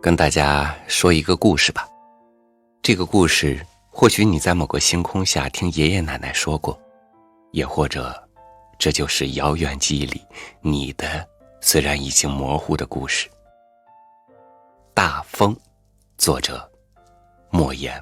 跟大家说一个故事吧。这个故事或许你在某个星空下听爷爷奶奶说过，也或者这就是遥远记忆里你的虽然已经模糊的故事。大风，作者莫言。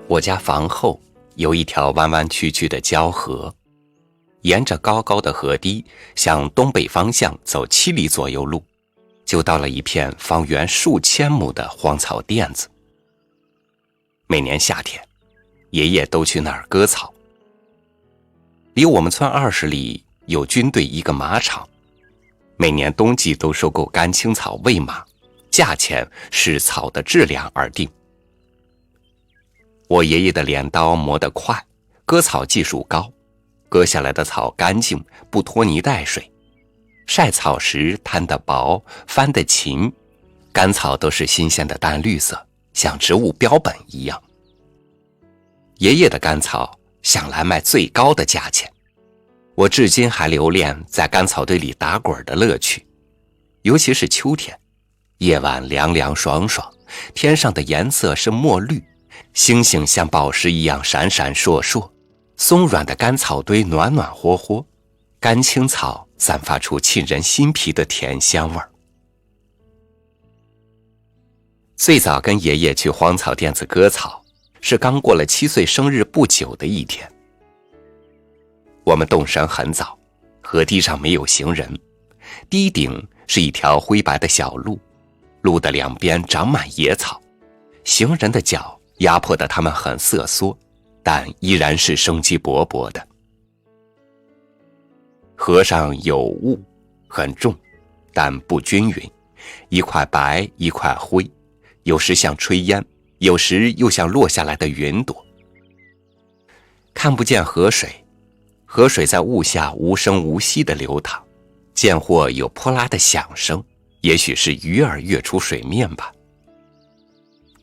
我家房后有一条弯弯曲曲的交河，沿着高高的河堤向东北方向走7里左右路，就到了一片方圆数千亩的荒草甸子。每年夏天，爷爷都去那儿割草。离我们村20里有军队一个马场，每年冬季都收购干青草喂马，价钱视草的质量而定。我爷爷的镰刀磨得快，割草技术高，割下来的草干净，不拖泥带水。晒草时摊得薄，翻得勤，干草都是新鲜的淡绿色，像植物标本一样。爷爷的干草向来卖最高的价钱，我至今还留恋在干草堆里打滚的乐趣。尤其是秋天，夜晚凉凉爽爽，天上的颜色是墨绿，星星像宝石一样闪闪烁烁，松软的干草堆暖暖和和，干青草散发出沁人心脾的甜香味儿。最早跟爷爷去荒草甸子割草，是刚过了7岁生日不久的一天。我们动身很早，河堤上没有行人，堤顶是一条灰白的小路，路的两边长满野草，行人的脚压迫得他们很瑟缩，但依然是生机勃勃的。河上有雾，很重，但不均匀，一块白，一块灰，有时像炊烟，有时又像落下来的云朵。看不见河水，河水在雾下无声无息地流淌，见或有泼啦的响声，也许是鱼儿跃出水面吧。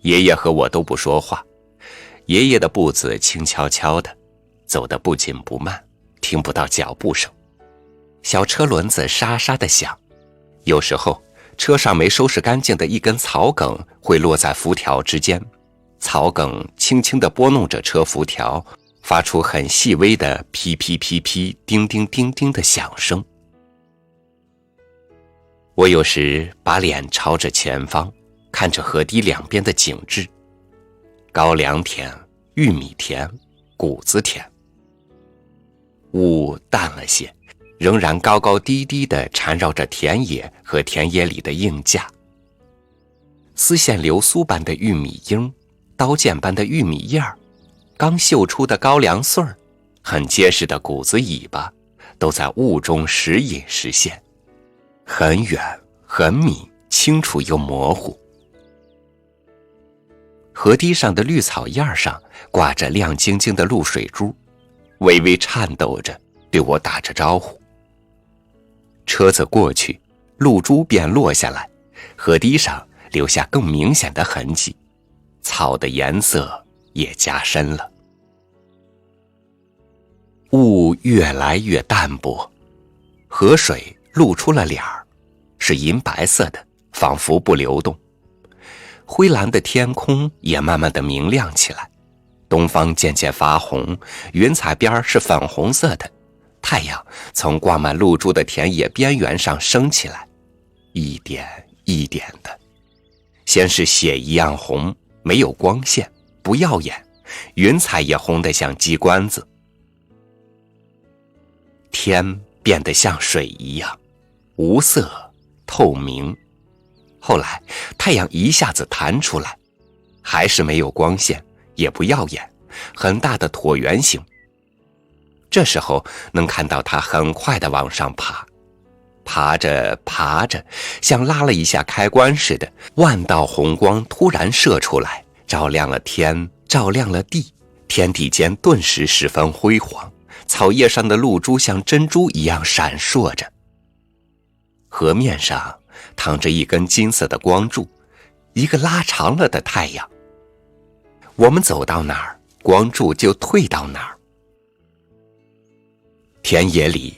爷爷和我都不说话，爷爷的步子轻悄悄的，走得不紧不慢，听不到脚步声。小车轮子沙沙地响，有时候车上没收拾干净的一根草梗会落在辐条之间，草梗轻轻地拨弄着车辐条，发出很细微的噼噼噼噼、叮叮叮叮的响声。我有时把脸朝着前方，看着河堤两边的景致，高粱田、玉米田、谷子田。雾淡了些，仍然高高低低地缠绕着田野和田野里的硬架。丝线流苏般的玉米缨，刀剑般的玉米叶儿，刚绣出的高粱穗儿，很结实的谷子尾巴，都在雾中时隐时现，很远很密，清楚又模糊。河堤上的绿草叶上挂着亮晶晶的露水珠，微微颤抖着对我打着招呼。车子过去，露珠便落下来，河堤上留下更明显的痕迹，草的颜色也加深了。雾越来越淡薄，河水露出了脸儿，是银白色的，仿佛不流动。灰蓝的天空也慢慢的明亮起来，东方渐渐发红，云彩边是粉红色的，太阳从挂满露珠的田野边缘上升起来，一点一点的，先是血一样红，没有光线，不耀眼，云彩也红得像鸡冠子。天变得像水一样，无色透明。后来太阳一下子弹出来，还是没有光线，也不耀眼，很大的椭圆形。这时候能看到它很快地往上爬，爬着爬着，像拉了一下开关似的，万道红光突然射出来，照亮了天，照亮了地，天地间顿时十分辉煌，草叶上的露珠像珍珠一样闪烁着。河面上躺着一根金色的光柱，一个拉长了的太阳，我们走到哪儿，光柱就退到哪儿。田野里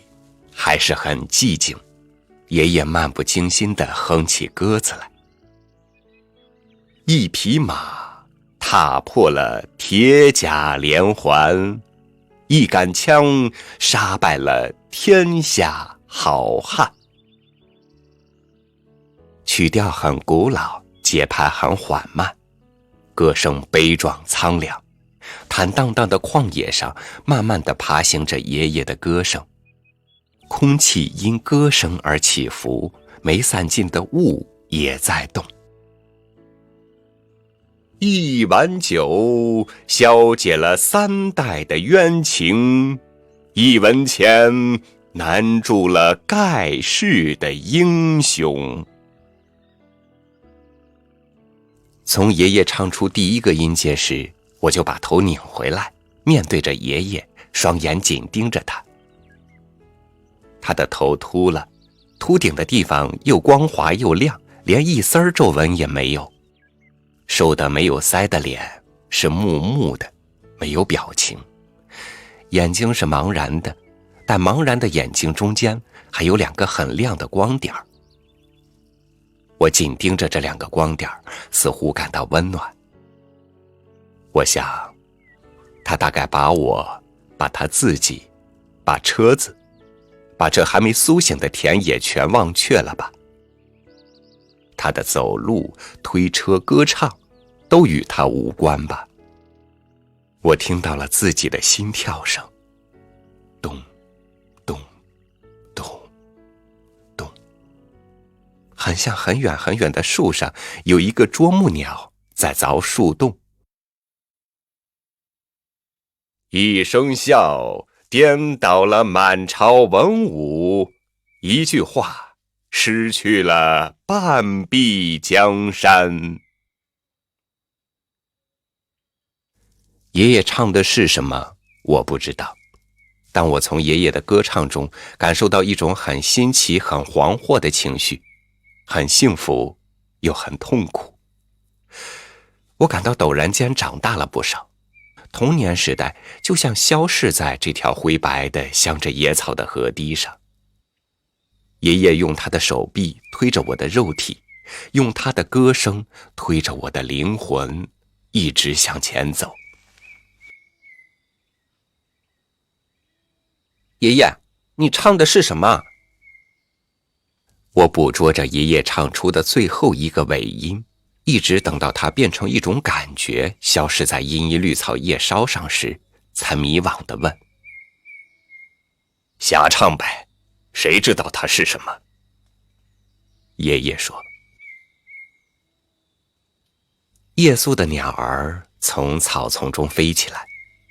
还是很寂静，爷爷漫不经心地哼起歌子来。一匹马踏破了铁甲连环，一杆枪杀败了天下好汉。曲调很古老，节拍很缓慢，歌声悲壮苍凉。坦荡荡的旷野上，慢慢地爬行着爷爷的歌声。空气因歌声而起伏，没散尽的雾也在动。一碗酒消解了3代的冤情，一文钱难住了盖世的英雄。从爷爷唱出第一个音阶时，我就把头拧回来，面对着爷爷，双眼紧盯着他。他的头秃了，秃顶的地方又光滑又亮，连一丝皱纹也没有。瘦得没有腮的脸是木木的，没有表情。眼睛是茫然的，但茫然的眼睛中间还有2个很亮的光点。我紧盯着这2个光点，似乎感到温暖。我想，他大概把我、把他自己、把车子、把这还没苏醒的田野全忘却了吧。他的走路、推车、歌唱，都与他无关吧。我听到了自己的心跳声，咚，咚，咚，咚。很像很远很远的树上有一个啄木鸟在凿树洞。一声笑颠倒了满朝文武，一句话失去了半壁江山。爷爷唱的是什么，我不知道，但我从爷爷的歌唱中感受到一种很新奇、很惶惑的情绪，很幸福，又很痛苦。我感到陡然间长大了不少，童年时代就像消逝在这条灰白的镶着野草的河堤上。爷爷用他的手臂推着我的肉体，用他的歌声推着我的灵魂，一直向前走。爷爷，你唱的是什么？我捕捉着爷爷唱出的最后一个尾音，一直等到它变成一种感觉，消失在茵茵绿草叶梢上时，才迷惘地问：瞎唱呗，谁知道它是什么？爷爷说。夜宿的鸟儿从草丛中飞起来，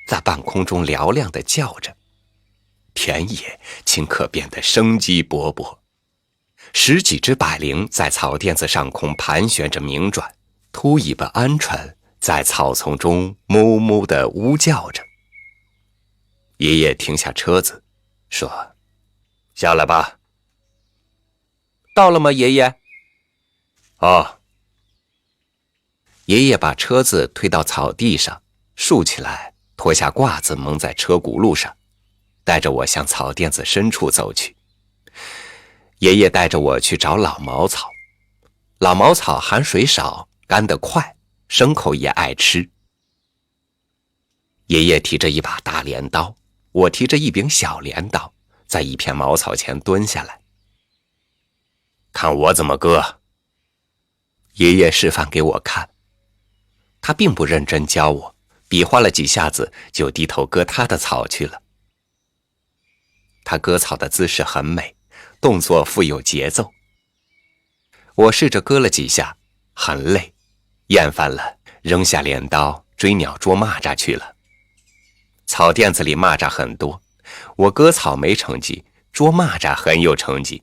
在半空中嘹亮地叫着。田野顷刻变得生机勃勃，10几只百灵在草甸子上空盘旋着鸣转，秃尾巴鹌鹑在草丛中哞哞地呜叫着。爷爷停下车子，说：下来吧。到了吗，爷爷？哦。爷爷把车子推到草地上，竖起来，脱下褂子蒙在车轱辘上，带着我向草甸子深处走去。爷爷带着我去找老茅草，老茅草含水少，干得快，牲口也爱吃。爷爷提着一把大镰刀，我提着一柄小镰刀，在一片茅草前蹲下来。看我怎么割。爷爷示范给我看，他并不认真教我，比划了几下子就低头割他的草去了。他割草的姿势很美，动作富有节奏。我试着割了几下，很累，厌烦了，扔下镰刀，追鸟捉蚂蚱去了。草甸子里蚂蚱很多，我割草没成绩，捉蚂蚱很有成绩。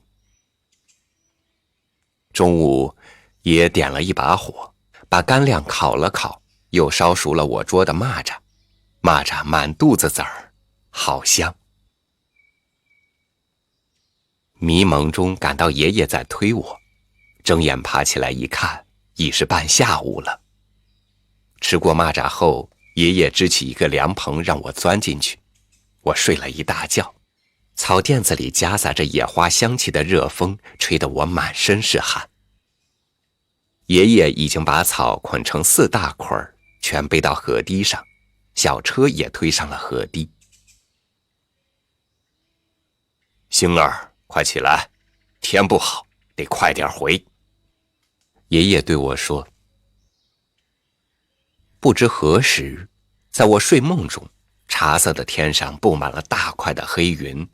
中午，爷点了一把火，把干粮烤了烤，又烧熟了我捉的蚂蚱，蚂蚱满肚子籽儿，好香。迷蒙中感到爷爷在推我，睁眼爬起来一看，已是半下午了。吃过蚂蚱后，爷爷支起一个凉棚让我钻进去，我睡了一大觉。草垫子里夹杂着野花香气的热风吹得我满身是汗。爷爷已经把草捆成4大捆，全背到河堤上，小车也推上了河堤。星儿，快起来，天不好，得快点回。爷爷对我说。不知何时，在我睡梦中，茶色的天上布满了大块的黑云，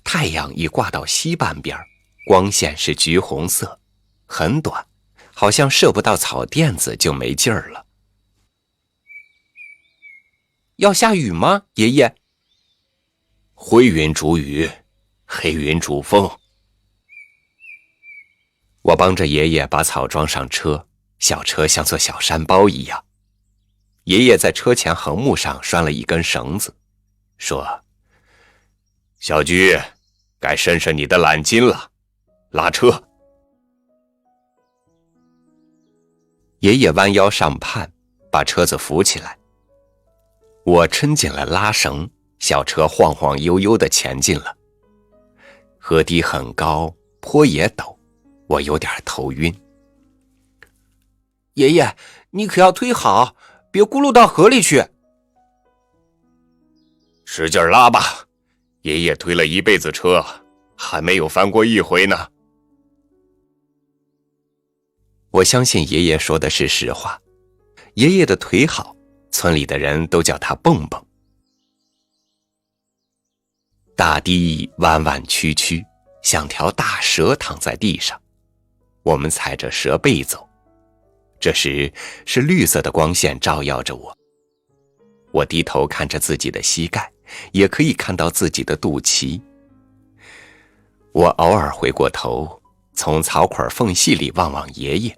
太阳已挂到西半边，光线是橘红色，很短，好像射不到草垫子就没劲儿了。要下雨吗，爷爷？灰云逐雨，黑云逐风。我帮着爷爷把草装上车，小车像座小山包一样。爷爷在车前横木上拴了一根绳子，说：小驹，该伸伸你的懒筋了，拉车。爷爷弯腰上攀，把车子扶起来。我抻紧了拉绳，小车晃晃悠悠地前进了。河堤很高，坡也陡，我有点头晕。爷爷，你可要推好，别咕噜到河里去。使劲拉吧，爷爷推了一辈子车，还没有翻过一回呢。我相信爷爷说的是实话，爷爷的腿好，村里的人都叫他蹦蹦。大堤弯弯曲曲，像条大蛇躺在地上，我们踩着蛇背走。这时是绿色的光线照耀着我，我低头看着自己的膝盖，也可以看到自己的肚脐。我偶尔回过头，从草捆缝隙里望望爷爷。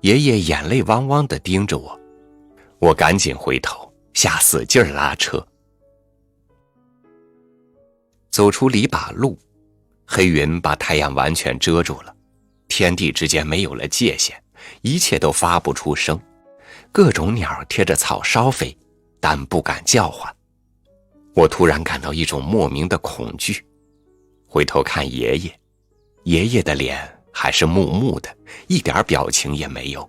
爷爷眼泪汪汪地盯着我，我赶紧回头，下使劲拉车。走出篱笆路，黑云把太阳完全遮住了，天地之间没有了界限，一切都发不出声，各种鸟贴着草梢飞，但不敢叫唤。我突然感到一种莫名的恐惧，回头看爷爷，爷爷的脸还是木木的，一点表情也没有。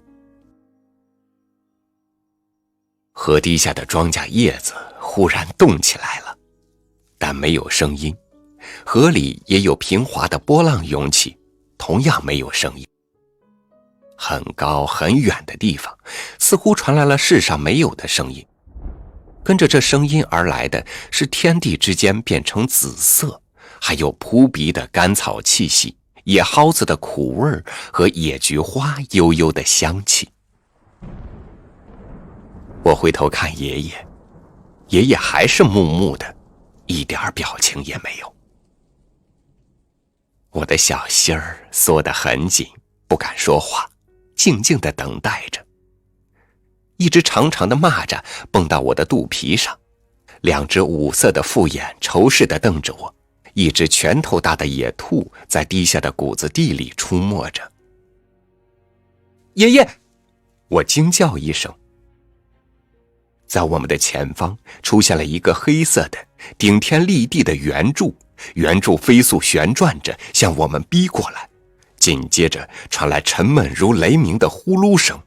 河堤下的庄稼叶子忽然动起来了，但没有声音，河里也有平滑的波浪涌起，同样没有声音。很高很远的地方，似乎传来了世上没有的声音，跟着这声音而来的是天地之间变成紫色，还有扑鼻的干草气息，野蒿子的苦味和野菊花悠悠的香气。我回头看爷爷，爷爷还是木木的，一点表情也没有。我的小心儿缩得很紧，不敢说话，静静地等待着。一只长长的蚂蚱蹦到我的肚皮上，2只5色的复眼仇视地瞪着我，一只拳头大的野兔在地下的谷子地里出没着。爷爷！我惊叫一声。在我们的前方出现了一个黑色的顶天立地的圆柱，圆柱飞速旋转着向我们逼过来，紧接着传来沉闷如雷鸣的呼噜声。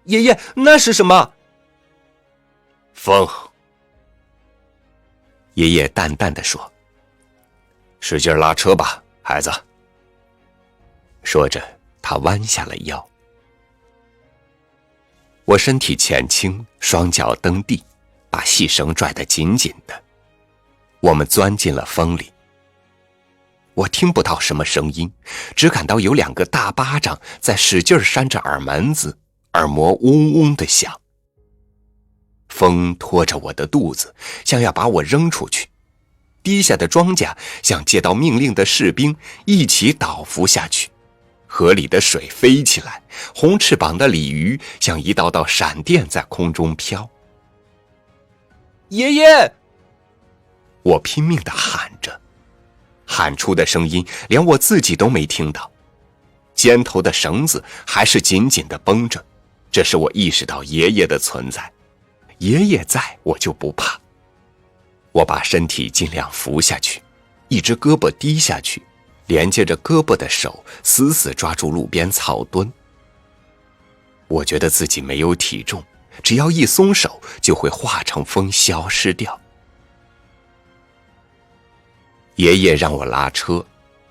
爷爷，那是什么？风。爷爷淡淡地说：使劲拉车吧，孩子。说着他弯下了腰。我身体前倾，双脚蹬地，把细绳拽得紧紧的。我们钻进了风里。我听不到什么声音，只感到有2个大巴掌在使劲扇着耳门子，耳膜嗡嗡地响。风拖着我的肚子，像要把我扔出去。低下的庄稼像接到命令的士兵，一起倒伏下去。河里的水飞起来，红翅膀的鲤鱼像一道道闪电在空中飘。爷爷！我拼命地喊着，喊出的声音连我自己都没听到。肩头的绳子还是紧紧地绷着，这使我意识到爷爷的存在。爷爷在，我就不怕。我把身体尽量伏下去，一只胳膊低下去，连接着胳膊的手死死抓住路边草墩。我觉得自己没有体重，只要一松手就会化成风消失掉。爷爷让我拉车，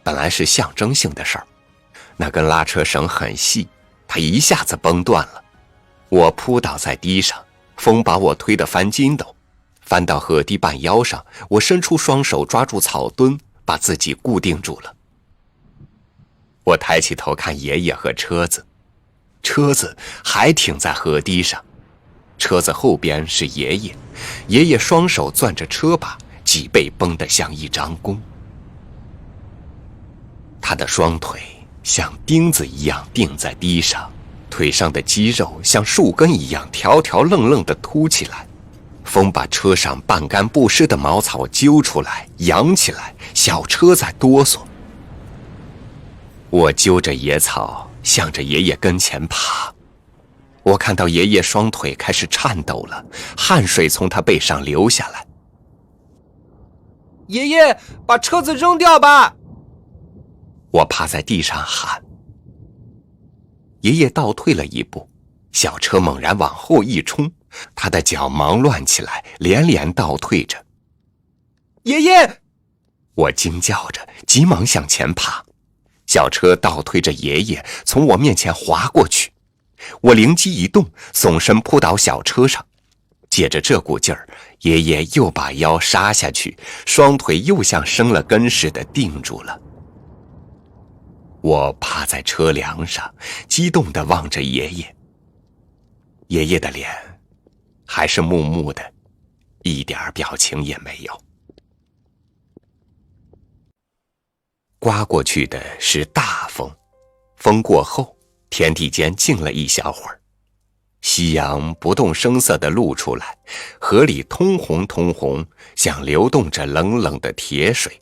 本来是象征性的事儿，那根拉车绳很细，它一下子崩断了，我扑倒在地上，风把我推得翻筋斗，翻到河堤半腰上，我伸出双手抓住草墩，把自己固定住了。我抬起头看爷爷和车子，车子还停在河堤上，车子后边是爷爷，爷爷双手攥着车把，脊背绷得像一张弓。他的双腿像钉子一样钉在地上，腿上的肌肉像树根一样条条愣愣地凸起来。风把车上半干不湿的茅草揪出来，扬起来，小车在哆嗦。我揪着野草，向着爷爷跟前爬。我看到爷爷双腿开始颤抖了，汗水从他背上流下来。爷爷，把车子扔掉吧！我趴在地上喊。爷爷倒退了一步，小车猛然往后一冲，他的脚忙乱起来，连连倒退着。爷爷！我惊叫着，急忙向前爬。小车倒推着爷爷从我面前滑过去，我灵机一动，耸身扑倒小车上。借着这股劲儿，爷爷又把腰杀下去，双腿又像生了根似的定住了。我趴在车梁上，激动地望着爷爷。爷爷的脸还是木木的，一点表情也没有。刮过去的是大风，风过后，天地间静了一小会儿，夕阳不动声色地露出来，河里通红通红，像流动着冷冷的铁水。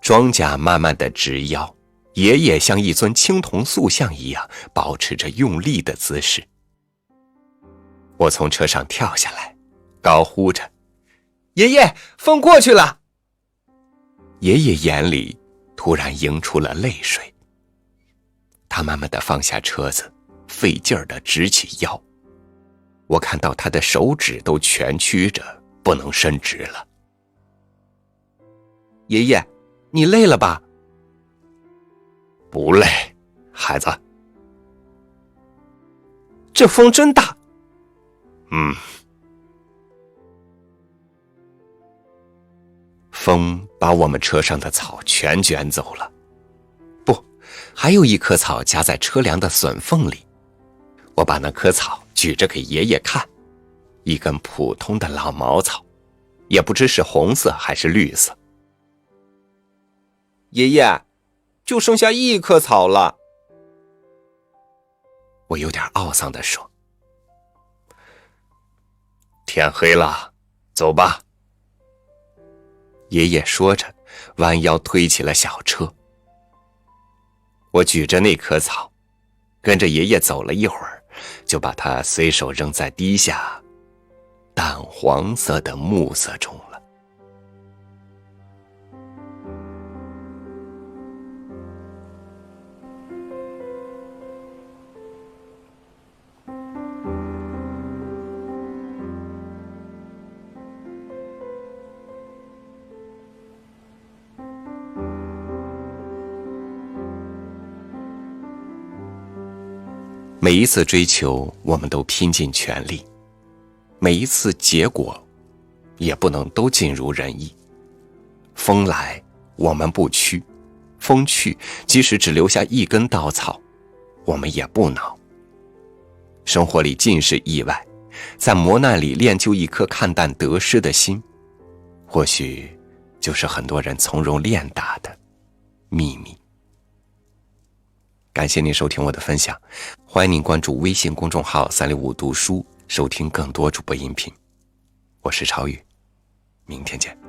庄稼慢慢地直腰，爷爷像一尊青铜塑像一样，保持着用力的姿势。我从车上跳下来，高呼着：“爷爷，风过去了！”爷爷眼里突然映出了泪水，他慢慢地放下车子，费劲儿地直起腰。我看到他的手指都蜷曲着，不能伸直了。爷爷，你累了吧？不累，孩子。这风真大。风把我们车上的草全卷走了，不，还有一棵草夹在车梁的笋缝里。我把那棵草举着给爷爷看，一根普通的老茅草，也不知是红色还是绿色。爷爷，就剩下一棵草了。我有点懊丧地说。天黑了，走吧。爷爷说着，弯腰推起了小车。我举着那棵草，跟着爷爷走了一会儿，就把它随手扔在地下淡黄色的暮色中了。每一次追求，我们都拼尽全力，每一次结果也不能都尽如人意。风来，我们不屈；风去，即使只留下一根稻草，我们也不恼。生活里尽是意外，在磨难里练就一颗看淡得失的心，或许就是很多人从容练达的秘密。感谢您收听我的分享，欢迎您关注微信公众号365读书，收听更多主播音频。我是超宇，明天见。